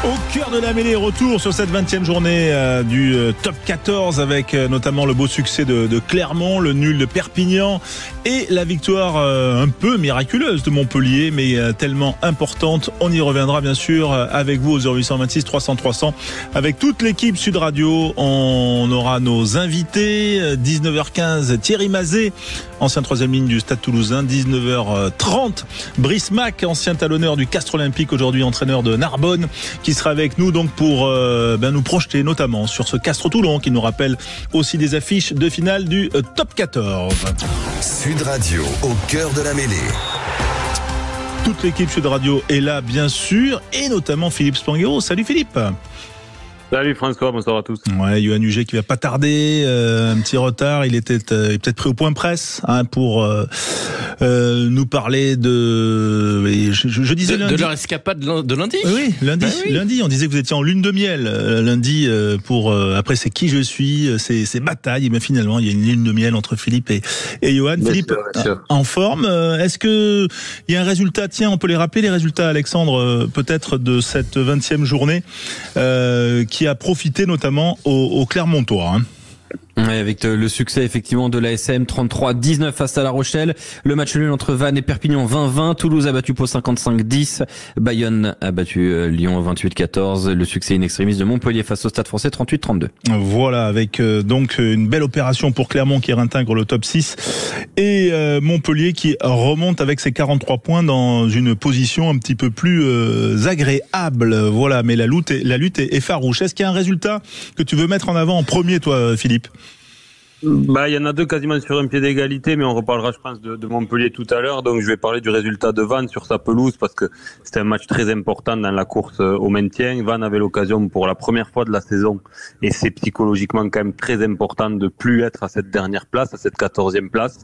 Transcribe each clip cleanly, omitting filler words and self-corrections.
Au cœur de la mêlée, retour sur cette 20e journée du top 14 avec notamment le beau succès de Clermont, le nul de Perpignan et la victoire un peu miraculeuse de Montpellier, mais tellement importante. On y reviendra bien sûr avec vous au 0826 300 300 avec toute l'équipe Sud Radio. On aura nos invités, 19h15 Thierry Mazet, ancien troisième ligne du Stade Toulousain, 19h30 Brice Mac, ancien talonneur du Castres Olympique, aujourd'hui entraîneur de Narbonne, qui sera avec nous donc pour nous projeter notamment sur ce Castres Toulon qui nous rappelle aussi des affiches de finale du top 14. Sud Radio, au cœur de la mêlée. Toute l'équipe Sud Radio est là bien sûr, et notamment Philippe Spanghero. Salut Philippe. Salut François, bonsoir à tous. Ouais, Yoann Huget qui va pas tarder, un petit retard, il était peut-être pris au point presse pour nous parler de je disais lundi. De leur escapade de lundi. Oui, lundi, on disait que vous étiez en lune de miel lundi pour après c'est qui je suis, c'est bataille, et bien finalement il y a une lune de miel entre Philippe et Yoann. Philippe en forme, est-ce que il y a un résultat, tiens, on peut les rappeler les résultats, Alexandre, peut-être de cette 20e journée qui a profité notamment aux Clermontois. Oui, avec le succès effectivement de l'ASM 33-19 face à La Rochelle. Le match nul entre Vannes et Perpignan 20-20. Toulouse a battu Pau 55-10. Bayonne a battu Lyon 28-14. Le succès in extremis de Montpellier face au Stade Français 38-32. Voilà, avec donc une belle opération pour Clermont qui réintègre le top 6 et Montpellier qui remonte avec ses 43 points dans une position un petit peu plus agréable. Voilà, mais la lutte est farouche. Est-ce qu'il y a un résultat que tu veux mettre en avant en premier, toi, Philippe ? Il y en a deux quasiment sur un pied d'égalité, mais on reparlera, je pense, de Montpellier tout à l'heure. Donc, je vais parler du résultat de Vannes sur sa pelouse parce que c'était un match très important dans la course au maintien. Vannes avait l'occasion pour la première fois de la saison, et c'est psychologiquement quand même très important de plus être à cette dernière place, à cette 14e place.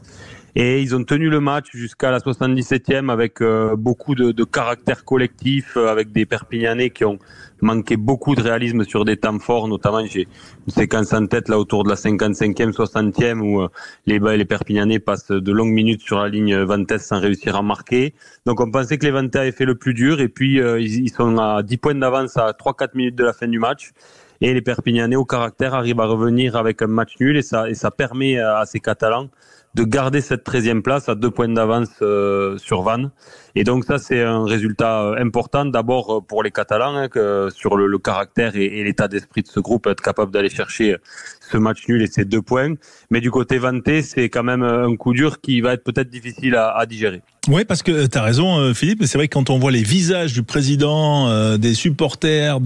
Et ils ont tenu le match jusqu'à la 77e avec beaucoup de caractère collectif, avec des Perpignanais qui ont manqué beaucoup de réalisme sur des temps forts, notamment j'ai une séquence en tête là autour de la 55e, 60e où les Perpignanais passent de longues minutes sur la ligne vantaise sans réussir à marquer. Donc on pensait que les Vantais avaient fait le plus dur, et puis ils sont à 10 points d'avance à 3-4 minutes de la fin du match. Et les Perpignanais au caractère arrivent à revenir avec un match nul, et ça permet à ces Catalans de garder cette 13e place à 2 points d'avance sur Vannes. Et donc ça, c'est un résultat important, d'abord pour les Catalans, sur le caractère et l'état d'esprit de ce groupe, être capable d'aller chercher ce match nul et ces 2 points. Mais du côté vantais, c'est quand même un coup dur qui va être peut-être difficile à digérer. Oui, parce que tu as raison, Philippe, mais c'est vrai que quand on voit les visages du président, des supporters,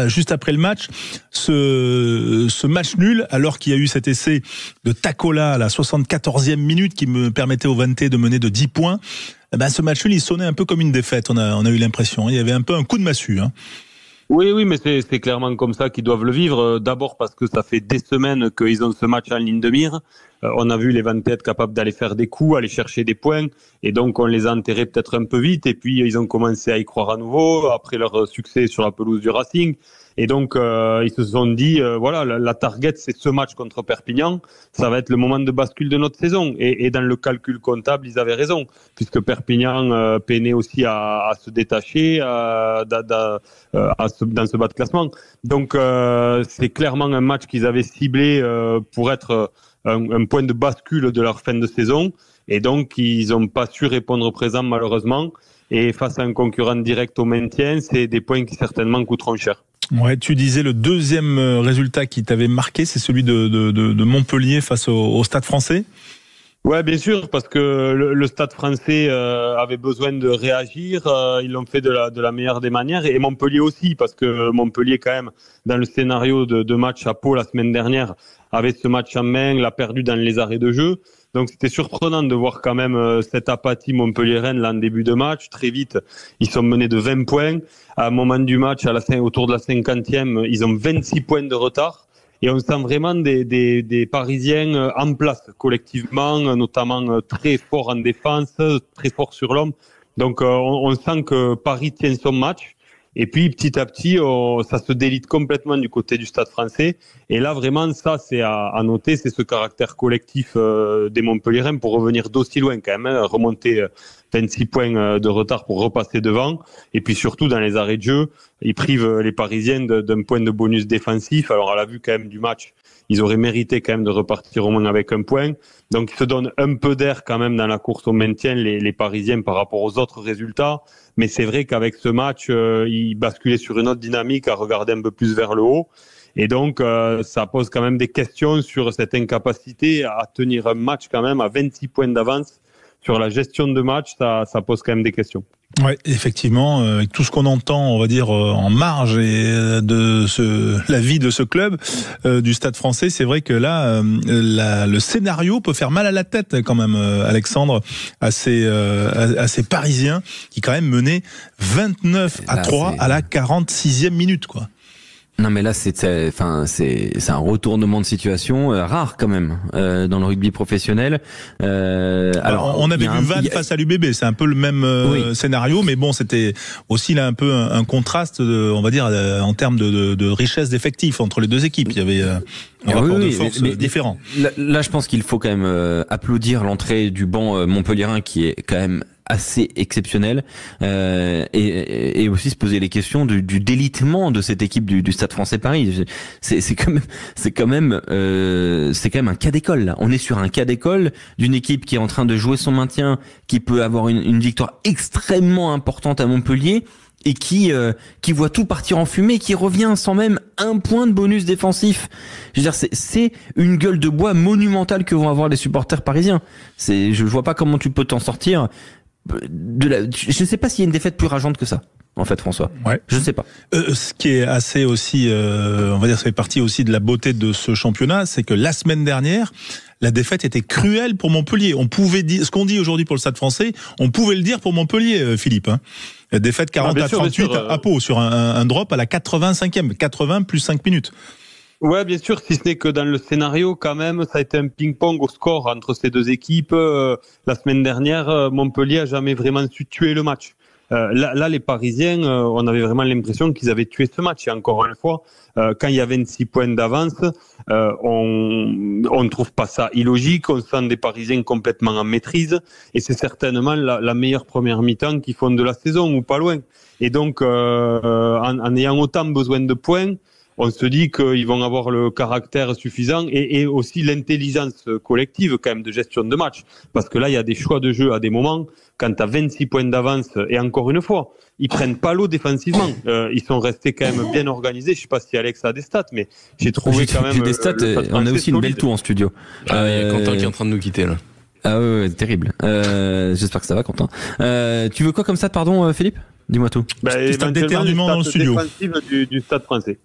juste après le match, ce match nul, alors qu'il y a eu cet essai de Tacola à la 74e minute qui me permettait aux Vantais de mener de 10 points, ce match nul, il sonnait un peu comme une défaite, on a eu l'impression. Il y avait un peu un coup de massue. Oui, mais c'est clairement comme ça qu'ils doivent le vivre. D'abord parce que ça fait des semaines qu'ils ont ce match en ligne de mire. On a vu les Vantais être capables d'aller faire des coups, aller chercher des points, et donc on les a enterrés peut-être un peu vite, et puis ils ont commencé à y croire à nouveau après leur succès sur la pelouse du Racing. Et donc ils se sont dit la target, c'est ce match contre Perpignan, ça va être le moment de bascule de notre saison. Et dans le calcul comptable, ils avaient raison, puisque Perpignan peinait aussi à se détacher dans ce bas de classement. Donc c'est clairement un match qu'ils avaient ciblé pour être un point de bascule de leur fin de saison, et donc ils n'ont pas su répondre présent malheureusement, et face à un concurrent direct au maintien, c'est des points qui certainement coûteront cher. Ouais, tu disais le deuxième résultat qui t'avait marqué, c'est celui de Montpellier face au Stade Français. Ouais, bien sûr, parce que le Stade Français avait besoin de réagir. Ils l'ont fait de la meilleure des manières, et Montpellier aussi, parce que Montpellier, quand même, dans le scénario de match à Pau la semaine dernière, avait ce match en main, l'a perdu dans les arrêts de jeu. Donc c'était surprenant de voir quand même cette apathie montpelliéraine là en début de match. Très vite, ils sont menés de 20 points. À un moment du match, autour de la 50e, ils ont 26 points de retard. Et on sent vraiment des Parisiens en place collectivement, notamment très forts en défense, très forts sur l'homme. Donc on sent que Paris tient son match. Et puis, petit à petit, ça se délite complètement du côté du Stade Français. Et là, vraiment, ça, c'est à noter, c'est ce caractère collectif des Montpelliérains pour revenir d'aussi loin quand même, remonter 26 points de retard pour repasser devant. Et puis surtout, dans les arrêts de jeu, ils privent les Parisiens d'un point de bonus défensif. Alors, à la vue quand même du match, ils auraient mérité quand même de repartir au moins avec un point. Donc, ils se donnent un peu d'air quand même dans la course au maintien, les Parisiens, par rapport aux autres résultats. Mais c'est vrai qu'avec ce match, ils basculaient sur une autre dynamique à regarder un peu plus vers le haut. Et donc, ça pose quand même des questions sur cette incapacité à tenir un match quand même à 26 points d'avance. Sur la gestion de match, ça pose quand même des questions. Oui, effectivement, avec tout ce qu'on entend, on va dire, en marge et la vie de ce club du Stade Français, c'est vrai que là, le scénario peut faire mal à la tête quand même, Alexandre, à ces Parisiens qui quand même menaient 29-3 à la 46e minute, quoi. Non mais là c'est un retournement de situation rare quand même dans le rugby professionnel. Alors on avait vu Vannes face à l'UBB, c'est un peu le même scénario, mais bon c'était aussi là un peu un contraste, on va dire en termes de richesse d'effectifs entre les deux équipes. Il y avait un rapport de force différent. Là je pense qu'il faut quand même applaudir l'entrée du banc montpelliérain qui est quand même assez exceptionnel et aussi se poser les questions du délitement de cette équipe du Stade Français Paris. C'est quand même un cas d'école là. On est sur un cas d'école d'une équipe qui est en train de jouer son maintien, qui peut avoir une victoire extrêmement importante à Montpellier et qui voit tout partir en fumée, qui revient sans même un point de bonus défensif. Je veux dire, c'est une gueule de bois monumentale que vont avoir les supporters parisiens. Je vois pas comment tu peux t'en sortir. Je ne sais pas s'il y a une défaite plus rageante que ça, en fait, François. Ouais. Je ne sais pas. Ce qui est assez aussi, on va dire, ça fait partie aussi de la beauté de ce championnat, c'est que la semaine dernière, la défaite était cruelle pour Montpellier. On pouvait dire, ce qu'on dit aujourd'hui pour le Stade Français, on pouvait le dire pour Montpellier, Philippe. Hein. Défaite 40-38 à Pau sur un drop à la 85e, 80 plus 5 minutes. Ouais, bien sûr, si ce n'est que dans le scénario, quand même, ça a été un ping-pong au score entre ces deux équipes. La semaine dernière, Montpellier a jamais vraiment su tuer le match. Là, les Parisiens, on avait vraiment l'impression qu'ils avaient tué ce match. Et encore une fois, quand il y a 26 points d'avance, on ne trouve pas ça illogique. On sent des Parisiens complètement en maîtrise. Et c'est certainement la meilleure première mi-temps qu'ils font de la saison, ou pas loin. Et donc, en ayant autant besoin de points, on se dit qu'ils vont avoir le caractère suffisant et aussi l'intelligence collective quand même de gestion de match. Parce que là, il y a des choix de jeu à des moments. Quand tu as 26 points d'avance, et encore une fois, ils prennent pas l'eau défensivement. Ils sont restés quand même bien organisés. Je sais pas si Alex a des stats, mais j'ai trouvé quand même... J'ai des stats, on a aussi une belle tour en studio. Il y a Quentin qui est en train de nous quitter là. Ah ouais, terrible. J'espère que ça va, Quentin. Tu veux quoi comme stat, pardon, Philippe ? Dis-moi tout. Stats d'éternuement dans le studio. Du Stade Français.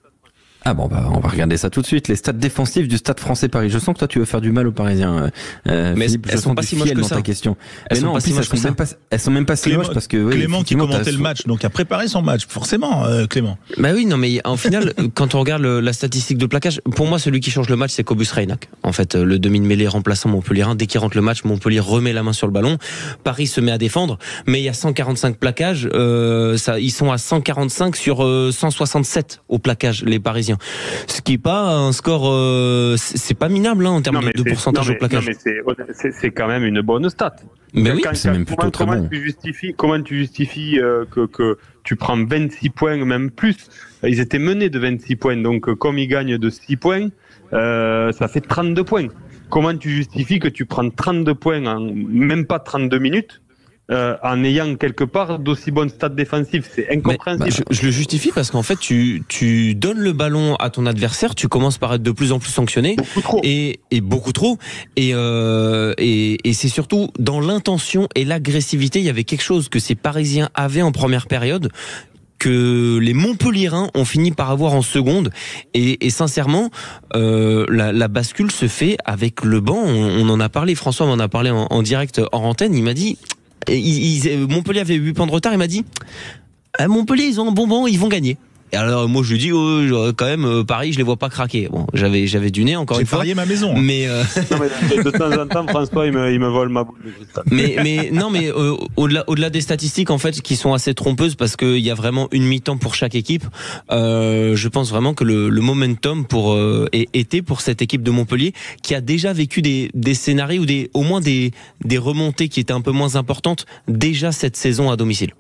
Ah bon, on va regarder ça tout de suite. Les stats défensifs du Stade Français Paris. Je sens que toi tu veux faire du mal aux Parisiens. Mais Philippe, elles sont pas si moches que ça. Question. Elles sont même pas si moches parce que Clément qui commentait le match, donc a préparé son match, forcément, Clément. Bah oui, non mais en final, quand on regarde la statistique de plaquage, pour moi celui qui change le match c'est Cobus Reinach. En fait, le demi de mêlée remplaçant montpelliérain, dès qu'il rentre le match, Montpellier remet la main sur le ballon. Paris se met à défendre, mais il y a 145 plaquages. Ils sont à 145 sur 167 au plaquage, les Parisiens. Ce qui est pas un score, c'est pas minable en termes de pourcentage au plaquage. Non mais c'est quand même une bonne stat. Mais oui, c'est même plutôt très bon. Comment tu justifies que tu prends 26 points, même plus? Ils étaient menés de 26 points, donc comme ils gagnent de 6 points, ça fait 32 points. Comment tu justifies que tu prends 32 points en même pas 32 minutes en ayant quelque part d'aussi bonnes stats défensives? C'est incompréhensible. Je le justifie parce qu'en fait tu donnes le ballon à ton adversaire, tu commences par être de plus en plus sanctionné, et beaucoup trop, et c'est surtout dans l'intention et l'agressivité. Il y avait quelque chose que ces Parisiens avaient en première période que les Montpelliérains ont fini par avoir en seconde, et sincèrement la bascule se fait avec le banc. On en a parlé, François m'en a parlé en direct hors antenne. Il m'a dit Montpellier avait 8 points de retard. Il m'a dit Montpellier, ils ont un bon banc, ils vont gagner. Et alors moi je lui dis quand même Paris je les vois pas craquer. Bon, j'avais du nez encore une fois. J'ai parié ma maison. Mais non, mais de temps en temps François il me vole ma boule de cristal. Mais au-delà des statistiques en fait qui sont assez trompeuses parce qu'il y a vraiment une mi-temps pour chaque équipe. Je pense vraiment que le momentum était pour cette équipe de Montpellier qui a déjà vécu des scénarios ou au moins des remontées qui étaient un peu moins importantes déjà cette saison à domicile.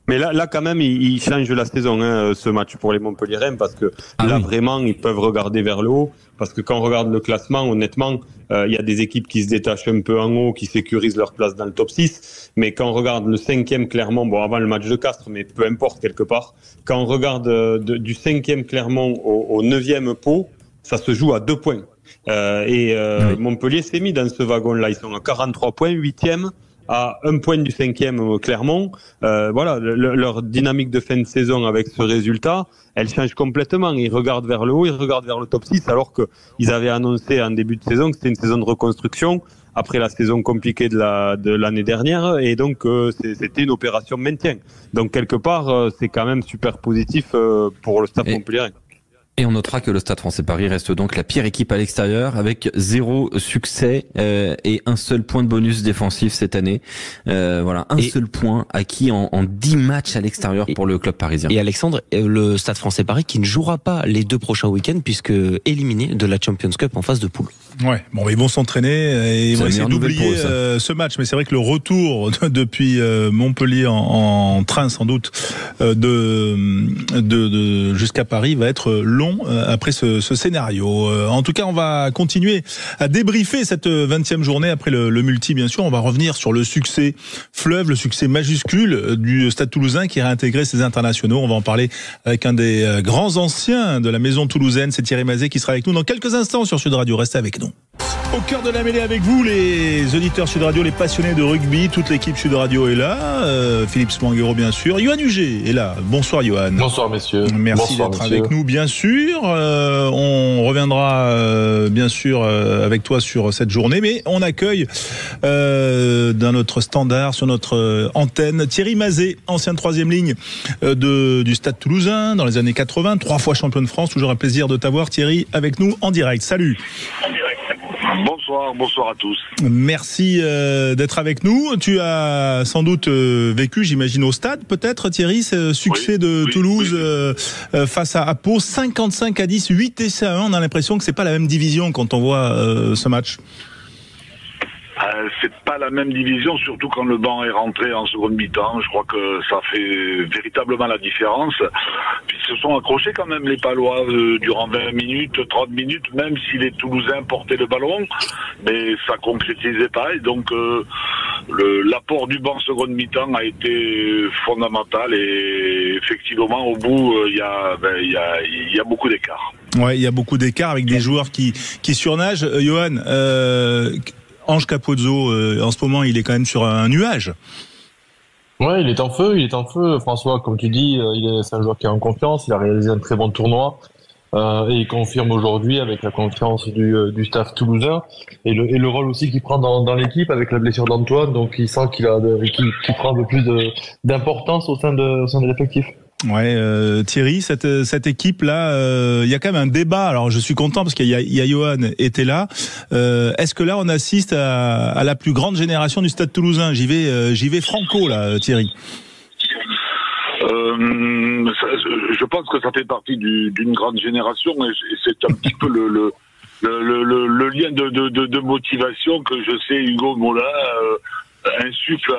Mais là quand même, il change la saison, ce match pour les Montpelliérains, parce que vraiment, ils peuvent regarder vers le haut. Parce que quand on regarde le classement, honnêtement, il y a des équipes qui se détachent un peu en haut, qui sécurisent leur place dans le top 6. Mais quand on regarde le 5e Clermont, bon, avant le match de Castres, mais peu importe quelque part, quand on regarde du 5e Clermont au 9e Pau, ça se joue à 2 points. Montpellier s'est mis dans ce wagon-là. Ils sont à 43 points, 8e. À 1 point du 5e Clermont. Voilà, leur dynamique de fin de saison avec ce résultat, elle change complètement. Ils regardent vers le haut, ils regardent vers le top 6, alors qu'ils avaient annoncé en début de saison que c'était une saison de reconstruction après la saison compliquée de l'année dernière, et donc c'était une opération maintien. Donc quelque part, c'est quand même super positif pour le staff montpelliérain. Et on notera que le Stade Français Paris reste donc la pire équipe à l'extérieur avec 0 succès et un seul point de bonus défensif cette année. Voilà, seul point acquis en 10 matchs à l'extérieur pour le club parisien. Et Alexandre, le Stade Français Paris qui ne jouera pas les 2 prochains week-ends puisque éliminé de la Champions Cup en phase de poule. Ouais, bon, ils vont s'entraîner et ils vont essayer d'oublier ce match. Mais c'est vrai que le retour depuis Montpellier en train sans doute de jusqu'à Paris va être long après ce scénario. En tout cas, on va continuer à débriefer cette 20e journée après le multi, bien sûr. On va revenir sur le succès fleuve, le succès majuscule du Stade Toulousain qui a réintégré ses internationaux. On va en parler avec un des grands anciens de la maison toulousaine, c'est Thierry Mazet qui sera avec nous dans quelques instants sur Sud Radio. Restez avec nous. Au cœur de la mêlée avec vous, les auditeurs Sud Radio, les passionnés de rugby, toute l'équipe Sud Radio est là. Philippe Smanguero, bien sûr. Yoann Huget est là. Bonsoir, Yoann. Bonsoir, messieurs. Merci d'être avec nous, bien sûr. On reviendra, bien sûr, avec toi sur cette journée, mais on accueille dans notre standard, sur notre antenne, Thierry Mazet, ancien 3e ligne du Stade Toulousain dans les années 80, 3 fois champion de France. Toujours un plaisir de t'avoir, Thierry, avec nous en direct. Salut. Bonsoir à tous. Merci d'être avec nous. Tu as sans doute vécu, j'imagine, au stade, peut-être, Thierry, ce succès de Toulouse face à Pau, 55-10, 8 essais à 1. On a l'impression que c'est pas la même division quand on voit ce match. C'est pas la même division, surtout quand le banc est rentré en seconde mi-temps. Je crois que ça fait véritablement la différence. Puis ils se sont accrochés quand même les Palois durant 20 minutes, 30 minutes, même si les Toulousains portaient le ballon, mais ça concrétisait pas. Et donc l'apport du banc seconde mi-temps a été fondamental. Et effectivement, au bout, il y a beaucoup d'écart. Ouais, il y a beaucoup d'écart avec des joueurs qui surnagent. Yoann, Ange Capozzo, en ce moment, il est quand même sur un nuage. Ouais, il est en feu, François, comme tu dis, c'est un joueur qui est en confiance, il a réalisé un très bon tournoi, et il confirme aujourd'hui avec la confiance du staff toulousain, et le rôle aussi qu'il prend dans l'équipe avec la blessure d'Antoine, donc il sent qu'il prend un peu plus d'importance au sein de l'effectif. Ouais, Thierry, cette équipe-là, il y a quand même un débat. Alors, je suis content parce qu'il y a Yoann était là. Est-ce que là, on assiste à la plus grande génération du Stade Toulousain? J'y vais franco là, Thierry. Je pense que ça fait partie d'une grande génération et c'est un petit peu le lien de motivation que je sais Hugo Mola insuffle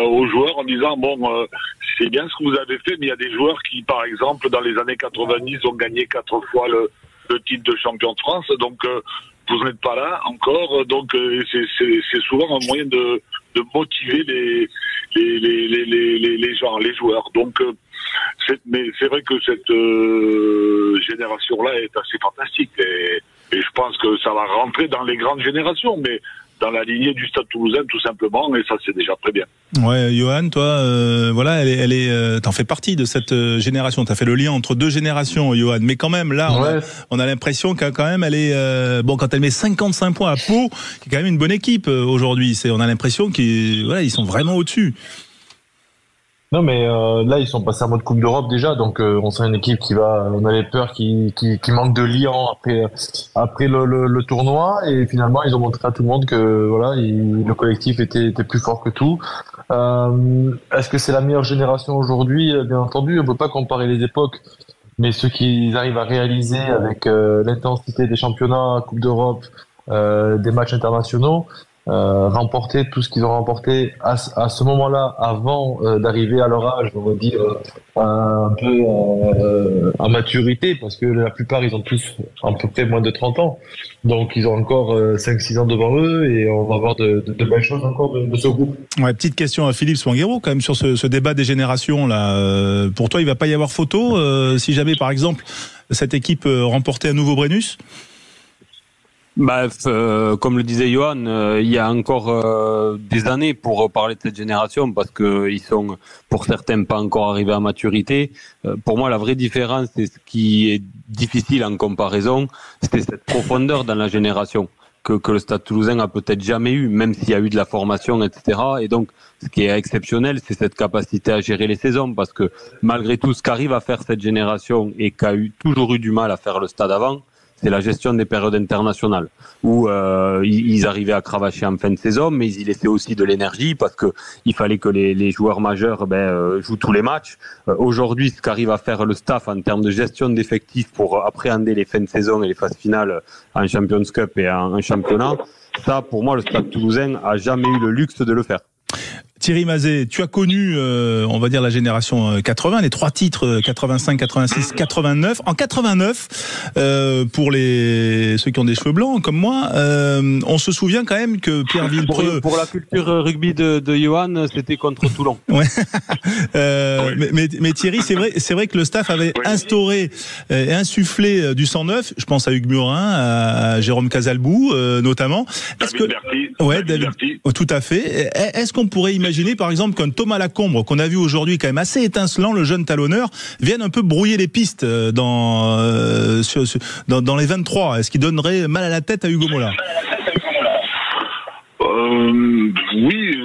aux joueurs en disant c'est bien ce que vous avez fait, mais il y a des joueurs qui, par exemple, dans les années 90 ont gagné 4 fois le titre de champion de France, donc vous n'êtes pas là encore, donc c'est souvent un moyen de motiver les gens, les joueurs. Donc mais c'est vrai que cette génération-là est assez fantastique et je pense que ça va rentrer dans les grandes générations, mais dans la lignée du Stade Toulousain tout simplement, et ça c'est déjà très bien. Ouais, Yoann, toi, voilà, t'en fais partie de cette génération. T'as fait le lien entre 2 générations, Yoann, mais quand même là, on a l'impression qu'elle quand même, elle est quand elle met 55 points à Pau, qui est quand même une bonne équipe aujourd'hui. On a l'impression qu'ils sont vraiment au-dessus. Non, mais là, ils sont passés en mode Coupe d'Europe déjà, donc on sent une équipe on avait peur qui manque de liant après le tournoi, et finalement, ils ont montré à tout le monde que voilà, le collectif était plus fort que tout. Est-ce que c'est la meilleure génération aujourd'hui? Bien entendu, on peut pas comparer les époques, mais ce qu'ils arrivent à réaliser avec l'intensité des championnats, Coupe d'Europe, des matchs internationaux, remporter tout ce qu'ils ont remporté à ce moment-là, avant d'arriver à leur âge, on va dire un peu en maturité, parce que la plupart ils ont tous à peu près moins de 30 ans, donc ils ont encore 5-6 ans devant eux, et on va avoir de belles choses encore de ce groupe. Ouais, petite question à Philippe Swanguero quand même sur ce débat des générations là. Pour toi, il va pas y avoir photo si jamais par exemple cette équipe remportait à nouveau Brennus? Comme le disait Johan, il y a encore des années pour parler de cette génération, parce que ils sont, pour certains, pas encore arrivés à maturité. Pour moi, la vraie différence, c'est ce qui est difficile en comparaison, c'était cette profondeur dans la génération que le Stade Toulousain a peut-être jamais eu, même s'il y a eu de la formation, etc. Et donc, ce qui est exceptionnel, c'est cette capacité à gérer les saisons, parce que malgré tout, ce qu'arrive à faire cette génération et qu'a toujours eu du mal à faire le Stade avant, c'est la gestion des périodes internationales, où ils arrivaient à cravacher en fin de saison, mais ils y laissaient aussi de l'énergie, parce que il fallait que les joueurs majeurs jouent tous les matchs. Aujourd'hui, ce qu'arrive à faire le staff en termes de gestion d'effectifs pour appréhender les fins de saison et les phases finales en Champions Cup et en championnat, ça, pour moi, le Stade Toulousain a jamais eu le luxe de le faire. Thierry Mazet, tu as connu, on va dire, la génération 80, les 3 titres 85, 86, 89. En 89, pour ceux qui ont des cheveux blancs comme moi, on se souvient quand même que Pierre Villepreux... Pour la culture rugby de Johan, c'était contre Toulon. Ouais. Mais Thierry, c'est vrai que le staff avait instauré et insufflé du 109. Je pense à Hugues Murin, à Jérôme Casalbou, notamment. David Berty. Tout à fait. Est-ce qu'on pourrait imaginer, par exemple, qu'un Thomas Lacombe, qu'on a vu aujourd'hui quand même assez étincelant, le jeune talonneur, vienne un peu brouiller les pistes dans les 23? Est-ce qu'il donnerait mal à la tête à Hugo Mola? Oui,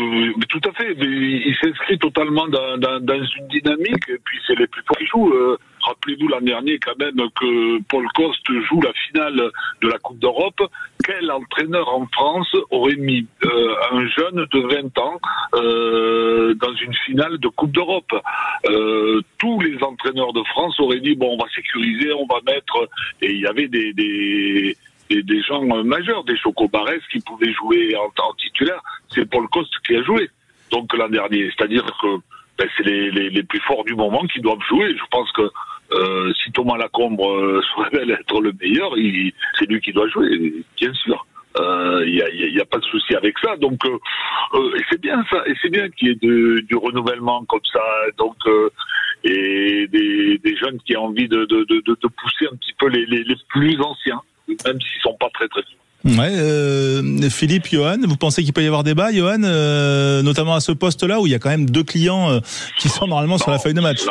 tout à fait. Il s'inscrit totalement dans une dynamique, et puis c'est les plus forts qui jouent. Rappelez-vous l'an dernier quand même que Paul Coste joue la finale de la Coupe d'Europe. Quel entraîneur en France aurait mis un jeune de 20 ans dans une finale de Coupe d'Europe? Tous les entraîneurs de France auraient dit bon, on va sécuriser, on va mettre, et il y avait des gens majeurs, des Choco Barès qui pouvaient jouer en titulaire. C'est Paul Coste qui a joué donc l'an dernier. C'est-à-dire que c'est les plus forts du moment qui doivent jouer. Je pense que si Thomas Lacombe se révèle être le meilleur, c'est lui qui doit jouer, bien sûr. Il y a pas de souci avec ça. Donc et c'est bien ça, et c'est bien qu'il y ait du renouvellement comme ça. Donc et des jeunes qui ont envie de pousser un petit peu les plus anciens, même s'ils sont pas très Ouais, Philippe, Johan, vous pensez qu'il peut y avoir débat, Johan, notamment à ce poste-là où il y a quand même 2 clients qui sont normalement sur la feuille de match?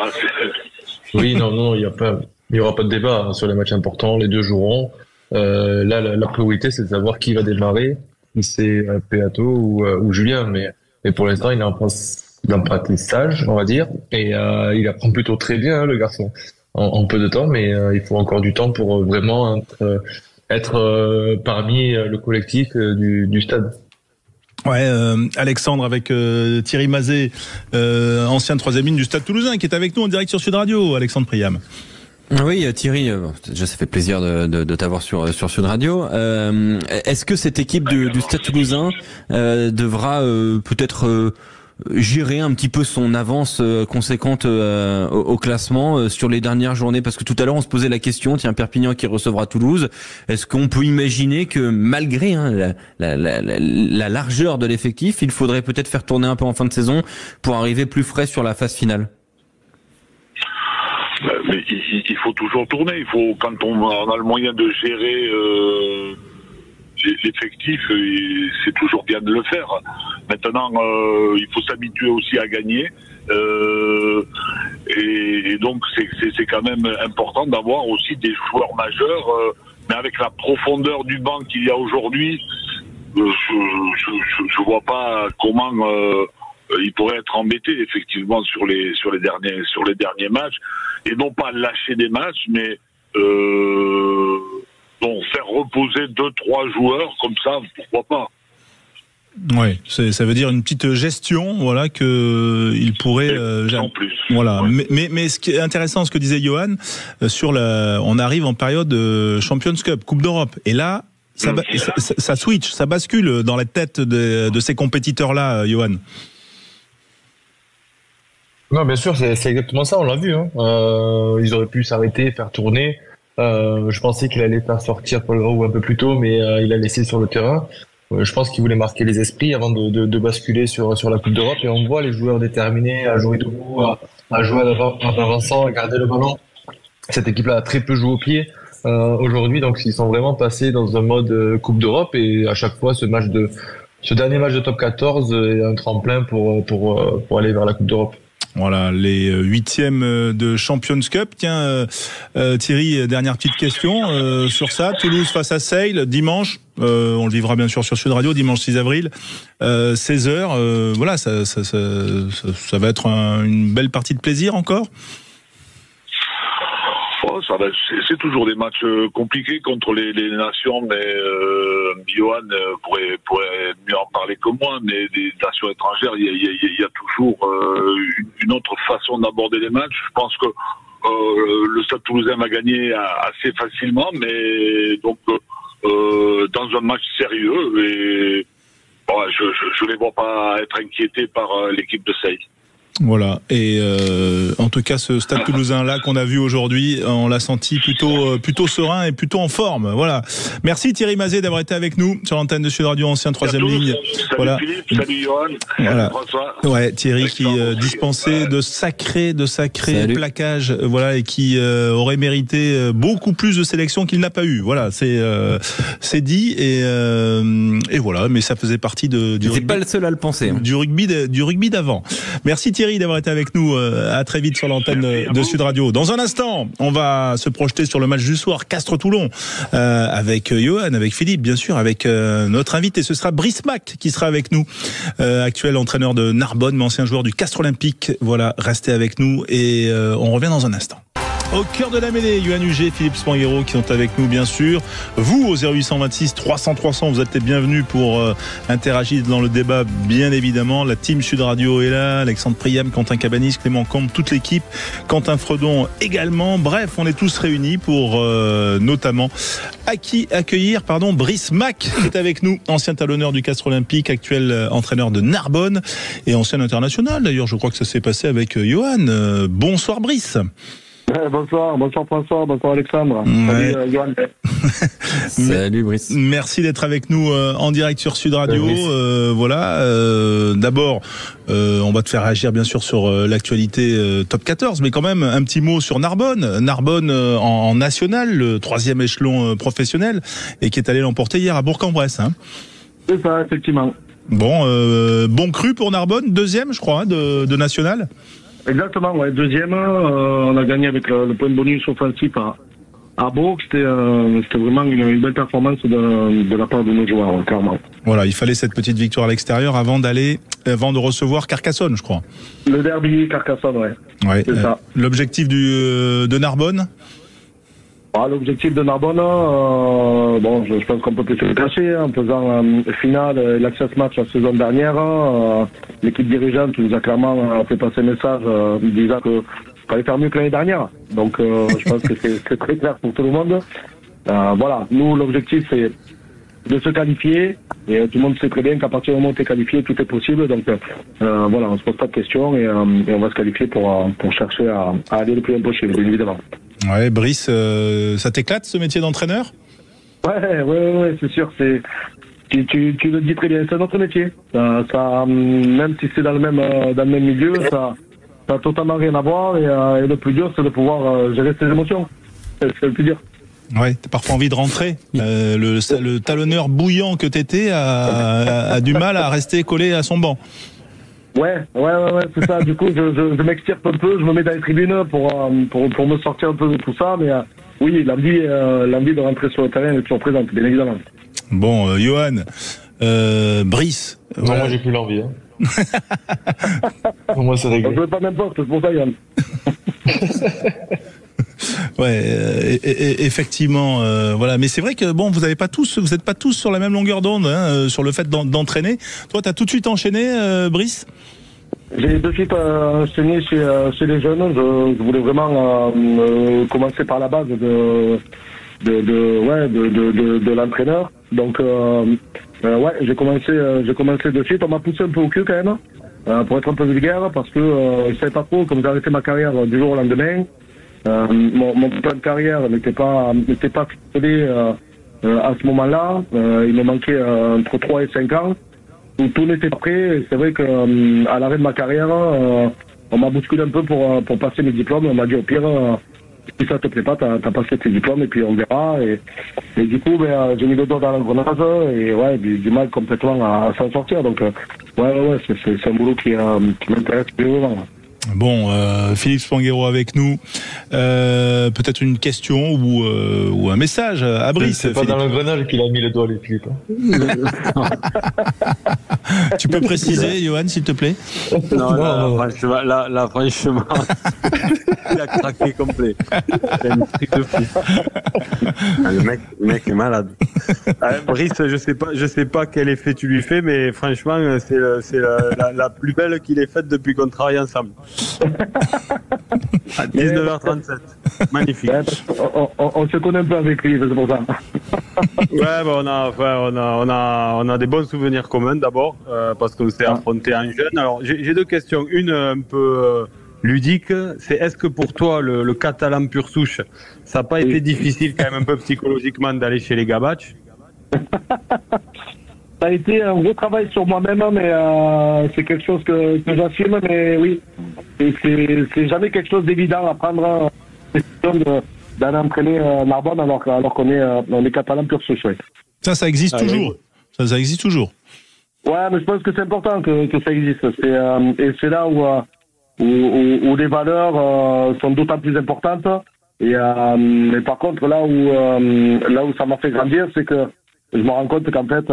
Oui, non, il y aura pas de débat sur les matchs importants. Les 2 joueront. Là, la priorité, c'est de savoir qui va démarrer. C'est Peato ou Julien, mais pour l'instant, il est en apprentissage, on va dire, et il apprend plutôt très bien, le garçon, en peu de temps, mais il faut encore du temps pour vraiment être parmi le collectif du stade. Ouais, Alexandre avec Thierry Mazet, ancien 3e ligne du Stade Toulousain, qui est avec nous en direct sur Sud Radio. Alexandre Priam. Oui, Thierry, déjà ça fait plaisir de t'avoir sur Sud Radio. Est-ce que cette équipe du Stade Toulousain devra peut-être gérer un petit peu son avance conséquente au classement sur les dernières journées, parce que tout à l'heure on se posait la question, tiens, Perpignan qui recevra Toulouse, est-ce qu'on peut imaginer que malgré la largeur de l'effectif, il faudrait peut-être faire tourner un peu en fin de saison pour arriver plus frais sur la phase finale? Mais il faut toujours tourner. Il faut, quand on a le moyen de gérer l'effectif, c'est toujours bien de le faire. Maintenant, il faut s'habituer aussi à gagner. Et donc, c'est quand même important d'avoir aussi des joueurs majeurs. Mais avec la profondeur du banc qu'il y a aujourd'hui, je vois pas comment il pourrait être embêté effectivement sur les derniers matchs, et non pas lâcher des matchs, mais faire reposer 2-3 joueurs comme ça, pourquoi pas. Ouais, ça veut dire une petite gestion, voilà, que il pourrait. En plus. Voilà, ouais. mais ce qui est intéressant, ce que disait Johan, on arrive en période Champions Cup, Coupe d'Europe, et là, ça switch, ça bascule dans la tête de ces compétiteurs-là, Johan. Non, bien sûr, c'est exactement ça, on l'a vu. Hein. Ils auraient pu s'arrêter, faire tourner. Je pensais qu'il allait faire sortir Paul Grau un peu plus tôt, mais il a laissé sur le terrain. Je pense qu'il voulait marquer les esprits avant de basculer sur la Coupe d'Europe. Et on voit les joueurs déterminés à jouer debout, à jouer en avançant, à garder le ballon. Cette équipe-là a très peu joué au pied aujourd'hui, donc ils sont vraiment passés dans un mode Coupe d'Europe. Et à chaque fois, ce dernier match de top 14 est un tremplin pour aller vers la Coupe d'Europe. Voilà, les 8e de Champions Cup. Tiens, Thierry, dernière petite question sur ça. Toulouse face à Sale, dimanche. On le vivra bien sûr sur Sud Radio, dimanche 6 avril, 16h. Voilà, ça va être une belle partie de plaisir encore. C'est toujours des matchs compliqués contre les nations, mais Johan pourrait mieux en parler que moi, mais des nations étrangères, il y a toujours une autre façon d'aborder les matchs. Je pense que le Stade Toulousain va gagner assez facilement, mais donc dans un match sérieux, et je les vois pas être inquiétés par l'équipe de Sale. Voilà, et en tout cas ce Stade Toulousain là qu'on a vu aujourd'hui, on l'a senti plutôt serein et plutôt en forme. Voilà. Merci Thierry Mazet d'avoir été avec nous sur l'antenne de Sud Radio, ancien 3e ligne. Salut voilà. Philippe, salut Johan. Voilà. François. Ouais, Thierry qui dispensait de sacrés plaquages, voilà, et qui aurait mérité beaucoup plus de sélection qu'il n'a pas eu. Voilà, c'est dit, et voilà, mais ça faisait partie du rugby. C'est pas le seul à le penser. Du rugby d'avant. Merci Thierry d'avoir été avec nous. À très vite sur l'antenne de Sud Radio. Dans un instant, on va se projeter sur le match du soir, Castres-Toulon, avec Johan, avec Philippe, bien sûr, avec notre invité. Ce sera Brice Mack qui sera avec nous, actuel entraîneur de Narbonne, mais ancien joueur du Castres Olympique. Voilà, restez avec nous et on revient dans un instant. Au cœur de la mêlée, Yoann Huget, Philippe Spanghero qui sont avec nous bien sûr. Vous au 0826 300 300, vous êtes les bienvenus pour interagir dans le débat bien évidemment. La team Sud Radio est là, Alexandre Priam, Quentin Cabanis, Clément Combe, toute l'équipe, Quentin Fredon également. Bref, on est tous réunis pour notamment accueillir Brice Mack qui est avec nous, ancien talonneur du Castres Olympique, actuel entraîneur de Narbonne et ancien international. D'ailleurs, je crois que ça s'est passé avec Johan. Bonsoir Brice. Bonsoir François, bonsoir Alexandre. Ouais. Salut Johan. Salut Brice. Merci d'être avec nous en direct sur Sud Radio. Voilà. D'abord, on va te faire réagir bien sûr sur l'actualité top 14, mais quand même un petit mot sur Narbonne. Narbonne en national, le 3e échelon professionnel, et qui est allé l'emporter hier à Bourg-en-Bresse. Hein. C'est ça, effectivement. Bon cru pour Narbonne, 2e je crois, de national. Exactement, ouais. 2e, on a gagné avec le point de bonus offensif à Bourg. C'était vraiment une belle performance de la part de nos joueurs, clairement. Voilà, il fallait cette petite victoire à l'extérieur avant de recevoir Carcassonne, je crois. Le derby Carcassonne, ouais. C'est ça. L'objectif de Narbonne? L'objectif de Narbonne, je pense qu'on peut plus se le cacher, en faisant finale l'access match la saison dernière. L'équipe dirigeante nous a clairement fait passer un message disant que fallait faire mieux que l'année dernière. Donc je pense que c'est très clair pour tout le monde. Voilà, nous l'objectif c'est de se qualifier, et tout le monde sait très bien qu'à partir du moment où tu es qualifié, tout est possible. Donc voilà, on se pose pas de questions, et on va se qualifier pour chercher à aller le plus loin possible, bien évidemment. Ouais, Brice, ça t'éclate ce métier d'entraîneur? Ouais, c'est sûr. Tu le dis très bien, c'est notre métier. Ça, même si c'est dans le même milieu, ça a totalement rien à voir. Et le plus dur, c'est de pouvoir gérer ses émotions. C'est le plus dur. Ouais, t'as parfois envie de rentrer. Le talonneur bouillant que t'étais a du mal à rester collé à son banc. Ouais, c'est ça. Du coup, je m'extirpe un peu, je me mets dans les tribunes pour me sortir un peu de tout ça. Mais oui, l'envie de rentrer sur le terrain est toujours présente, bien évidemment. Bon, Johan, Brice. Non, moi j'ai plus l'envie. Hein. Moi, c'est réglé. Je veux pas n'importe, c'est pour ça, Yann. Ouais, effectivement, voilà. Mais c'est vrai que bon, vous n'êtes pas tous sur la même longueur d'onde sur le fait d'entraîner. Toi, t'as tout de suite enchaîné, Brice. J'ai de suite enseigné chez les jeunes. Je voulais vraiment commencer par la base de l'entraîneur. Donc ouais, j'ai commencé de suite. On m'a poussé un peu au cul quand même, pour être un peu vulgaire, parce que je savais pas trop, comme j'ai arrêté ma carrière du jour au lendemain. Mon plan de carrière n'était pas ficelé à ce moment-là. Il me manquait entre 3 et 5 ans. Où tout n'était pas prêt. C'est vrai que à l'arrêt de ma carrière, on m'a bousculé un peu pour passer mes diplômes. On m'a dit au pire, si ça te plaît pas, t'as passé tes diplômes et puis on verra. Et du coup, j'ai mis le doigt dans l'engrenage et ouais, du mal complètement à s'en sortir. Donc ouais, c'est un boulot qui m'intéresse vraiment. Bon, Philippe Spanghero avec nous. Peut-être une question ou un message à Brice. C'est pas dans l'engrenage qu'il a mis le doigt, les Philippe. Tu peux préciser, Johan, s'il te plaît? Non. Franchement, il a craqué complet. C'est un truc de fou. Le mec est malade. Brice, je sais pas quel effet tu lui fais, mais franchement, c'est la plus belle qu'il ait faite depuis qu'on travaille ensemble. À 19h37. Magnifique. Ouais, on se connaît un peu avec lui, c'est pour ça. Ouais, on a des bons souvenirs communs d'abord, parce qu'on s'est affronté en jeune. Alors, j'ai deux questions. Une un peu ludique, c'est est-ce que pour toi, le catalan pur souche, ça n'a pas été difficile quand même un peu psychologiquement d'aller chez les Gabatch? Ça a été un gros travail sur moi-même, mais c'est quelque chose que j'assume, mais oui, c'est jamais quelque chose d'évident à prendre d'aller entraîner Narbonne alors qu'on est catalan pur souche. Ouais. Ça existe toujours. Ça existe toujours. Ouais, mais je pense que c'est important que ça existe. Et c'est là où les valeurs sont d'autant plus importantes. Mais par contre, là où ça m'a fait grandir, c'est que je me rends compte qu'en fait,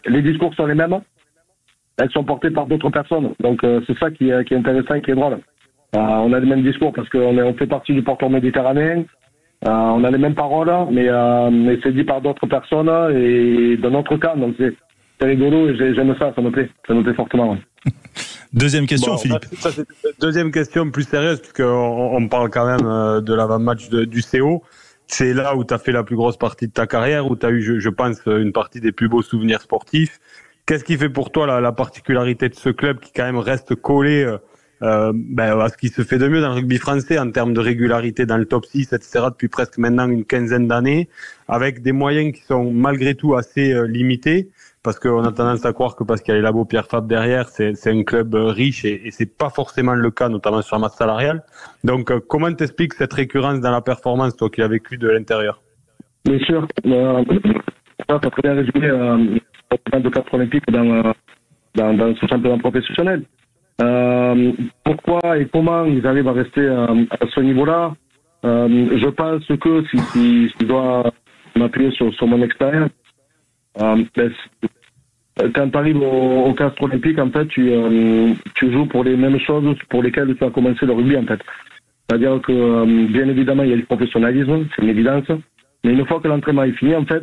les discours sont les mêmes. Elles sont portées par d'autres personnes. Donc, c'est ça qui est intéressant et qui est drôle. On a les mêmes discours parce qu'on fait partie du pourtour méditerranéen. On a les mêmes paroles, mais c'est dit par d'autres personnes et de notre camp. Donc, c'est rigolo et j'aime ça. Ça me plaît fortement. Ouais. Deuxième question, Philippe. Deuxième question plus sérieuse, puisqu'on parle quand même de l'avant-match du CO. C'est là où tu as fait la plus grosse partie de ta carrière, où tu as eu, je pense, une partie des plus beaux souvenirs sportifs. Qu'est-ce qui fait pour toi la particularité de ce club qui quand même reste collé à ce qui se fait de mieux dans le rugby français en termes de régularité dans le top 6, etc., depuis presque maintenant une quinzaine d'années, avec des moyens qui sont malgré tout assez limités, parce qu'on a tendance à croire que parce qu'il y a les labos Pierre Fabre derrière, c'est un club riche et c'est pas forcément le cas, notamment sur la masse salariale. Donc, comment t'expliques cette récurrence dans la performance, toi qui l'as vécu de l'intérieur? Bien sûr. Tu as très bien résumé le de 4 olympiques dans ce championnat professionnel. Pourquoi et comment ils arrivent à rester à ce niveau-là? Je pense que si je dois m'appuyer sur mon expérience, quand tu arrives au Castres olympique, en fait, tu joues pour les mêmes choses pour lesquelles tu as commencé le rugby, en fait. C'est-à-dire que, bien évidemment, il y a du professionnalisme, c'est une évidence. Mais une fois que l'entraînement est fini, en fait,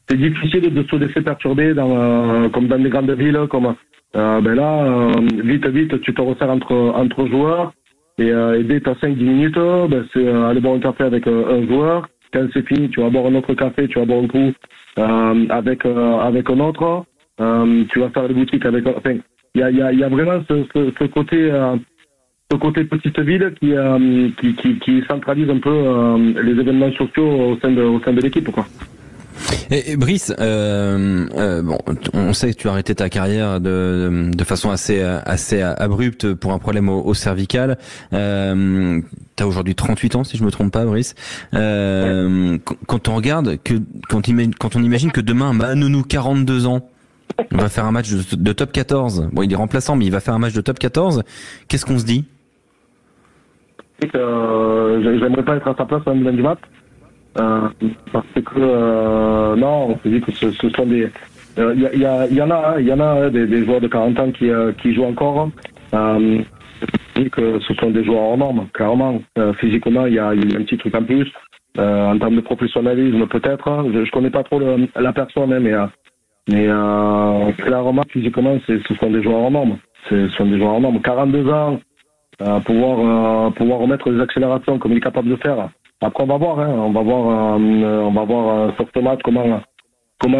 c'est difficile de se laisser perturber comme dans des grandes villes, comme vite, tu te resserres entre joueurs et dès que tu as 5-10 minutes, c'est aller boire un café avec un joueur. Quand c'est fini, tu vas boire un autre café, tu vas boire un coup avec un autre. Tu vas faire les boutiques avec. Enfin, il y a vraiment ce côté petite ville qui centralise un peu les événements sociaux au sein de l'équipe, quoi. Et Brice, on sait que tu as arrêté ta carrière de façon assez abrupte pour un problème au cervical. T'as aujourd'hui 38 ans, si je me trompe pas, Brice. Quand on regarde, quand on imagine que demain, Manounou, 42 ans, va faire un match de top 14. Bon, il est remplaçant, mais il va faire un match de top 14. Qu'est-ce qu'on se dit? J'aimerais pas être à sa place un lundi mat. parce que non, on se dit que ce sont des il y en a des joueurs de 40 ans qui jouent encore. Je dis que ce sont des joueurs hors normes, clairement. Physiquement, il y a un petit truc en plus. En termes de professionnalisme, peut-être. Je connais pas trop la personne, hein, mais clairement, physiquement, ce sont des joueurs hors normes. Ce sont des joueurs hors normes. 42 ans, pouvoir remettre des accélérations comme il est capable de faire. Après, on va voir, hein. On va voir sur ce match comment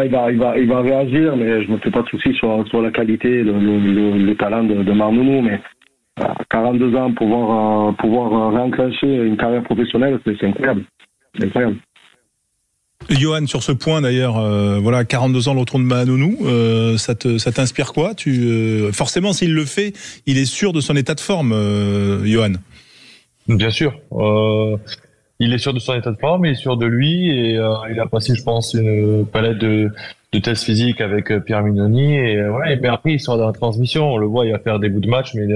il va réagir, mais je me fais pas de soucis sur la qualité, le talent de Marnounou, mais 42 ans, pouvoir réenclencher une carrière professionnelle, c'est incroyable. C'est incroyable. Johan, sur ce point d'ailleurs, 42 ans le retour de Marnounou, ça t'inspire quoi? Forcément, s'il le fait, il est sûr de son état de forme, Johan. Bien sûr. Il est sûr de son état de forme, il est sûr de lui, et il a passé, je pense, une palette de tests physiques avec Pierre Mignoni, et mais après il sera dans la transmission, on le voit, il va faire des bouts de match, mais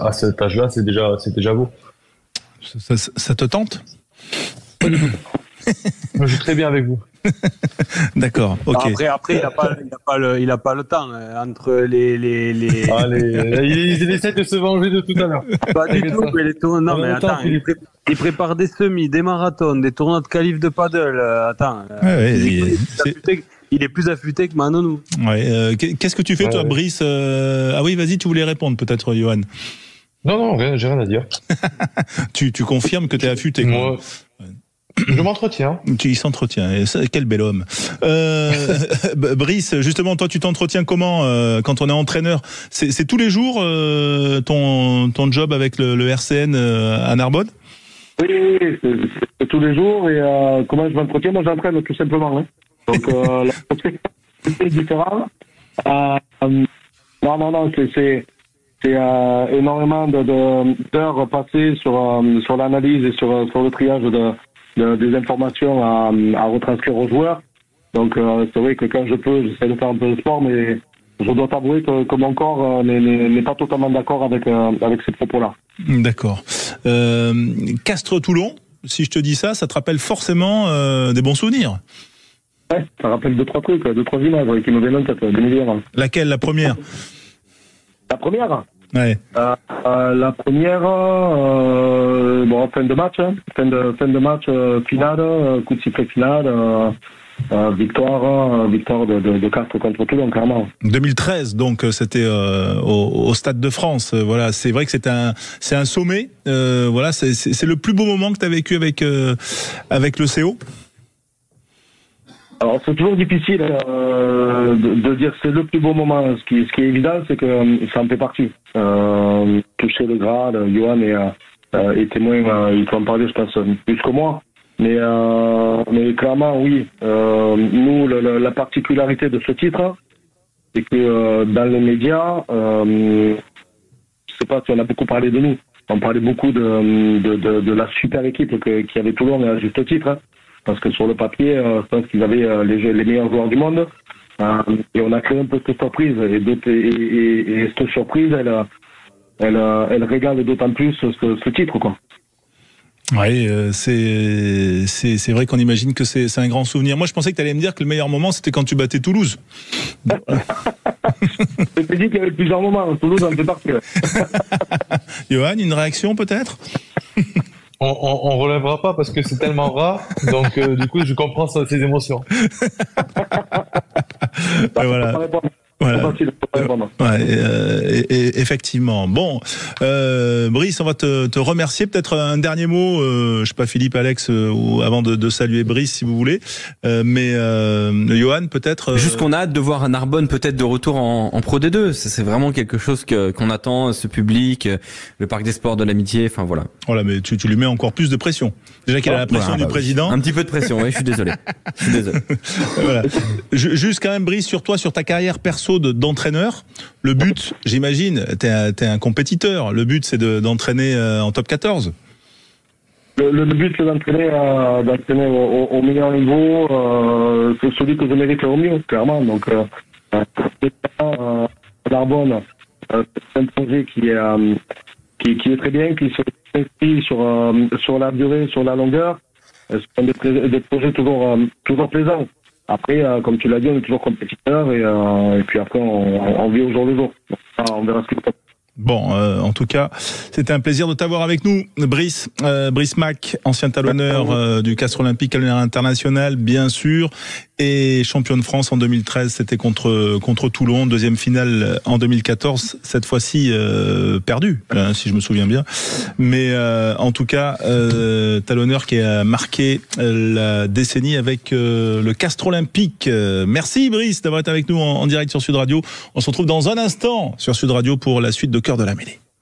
à cet âge-là, c'est déjà beau. Ça te tente? Pas du tout. Je joue très bien avec vous. D'accord, ok. Après, il a pas le temps entre les. Il essaie de se venger de tout à l'heure. Pas du tout, mais les tournois. Non, mais attends, il prépare des semis, des marathons, des tournois de qualif de paddle. Attends. Il est plus affûté que Marnounou. Ouais. Qu'est-ce que tu fais, toi, Brice? Ah oui, vas-y, tu voulais répondre, peut-être, Johan. Non, j'ai rien à dire. Tu confirmes que tu es affûté, quoi. Moi, je m'entretiens. Il s'entretient. Quel bel homme. Brice, justement, toi, tu t'entretiens comment quand on est entraîneur? C'est tous les jours ton job avec le RCN à Narbonne? Oui, c'est tous les jours. Et comment je m'entretiens? Moi, j'entraîne tout simplement. Hein. Donc, c'est différent. Non, c'est énormément d'heures passées sur l'analyse et sur le triage des informations à retranscrire aux joueurs. Donc c'est vrai que quand je peux, j'essaie de faire un peu de sport, mais je dois t'avouer que mon corps n'est pas totalement d'accord avec ces propos-là. D'accord. Castres-Toulon, si je te dis ça te rappelle forcément des bons souvenirs. Ouais, ça rappelle 2-3 trucs, 2-3 images qui me viennent en tête, bien évidemment. Laquelle, la première? La première? Ouais. La première, fin de match, hein. fin de match, finale, coup de sifflet finale, victoire de Castres contre Toulon, clairement. 2013, donc c'était au Stade de France. Voilà, c'est vrai que c'est un sommet. Voilà, c'est le plus beau moment que tu as vécu avec le CO. Alors c'est toujours difficile de dire c'est le plus beau moment. Ce qui est évident, c'est que ça en fait partie. Toucher le grade, Johan est témoin, il peut en parler, je pense, plus que moi. Mais clairement, oui. Nous, la particularité de ce titre, c'est que dans les médias, je sais pas si on a beaucoup parlé de nous. On parlait beaucoup de la super équipe qui avait Toulon, à juste titre. Hein. Parce que sur le papier, je pense qu'ils avaient les meilleurs joueurs du monde. Et on a créé un peu cette surprise. Et cette surprise, elle régale d'autant plus ce titre, quoi. Oui, c'est vrai qu'on imagine que c'est un grand souvenir. Moi, je pensais que tu allais me dire que le meilleur moment, c'était quand tu battais Toulouse. Je t'ai dit qu'il y avait plusieurs moments. Toulouse en fait partie. Johan, une réaction peut-être? On relèvera pas parce que c'est tellement rare, donc du coup je comprends ses émotions. Voilà. Effectivement. Bon, Brice, on va te remercier. Peut-être un dernier mot, je sais pas, Philippe, Alex, avant de saluer Brice, si vous voulez. Mais Johan, peut-être. Juste qu'on a hâte de voir un Narbonne peut-être de retour en Pro D2. C'est vraiment quelque chose qu'on attend, ce public, le Parc des Sports de l'Amitié. Enfin voilà. Voilà, mais tu lui mets encore plus de pression. Déjà qu'il a la pression du président. Un petit peu de pression. Oui, je suis désolé. Voilà. Juste quand même, Brice, sur toi, sur ta carrière perso d'entraîneur, le but, j'imagine, t'es un compétiteur, le but c'est d'entraîner en top 14. Le but c'est d'entraîner au meilleur niveau, c'est celui que je mérite au mieux, clairement. Donc Narbonne, c'est un projet qui est très bien, qui s'inscrit sur la durée, sur la longueur. ce sont des projets toujours plaisants. Après, comme tu l'as dit, on est toujours compétiteur et puis après, on vit au jour le jour. On verra ce qu'il faut. Bon, en tout cas, c'était un plaisir de t'avoir avec nous, Brice Mac, ancien talonneur du Castres Olympique, talonneur international, bien sûr, et champion de France en 2013. C'était contre Toulon, deuxième finale en 2014. Cette fois-ci perdu, si je me souviens bien. Mais en tout cas, talonneur qui a marqué la décennie avec le Castres Olympique. Merci Brice d'avoir été avec nous en direct sur Sud Radio. On se retrouve dans un instant sur Sud Radio pour la suite de Cœur de la Mêlée.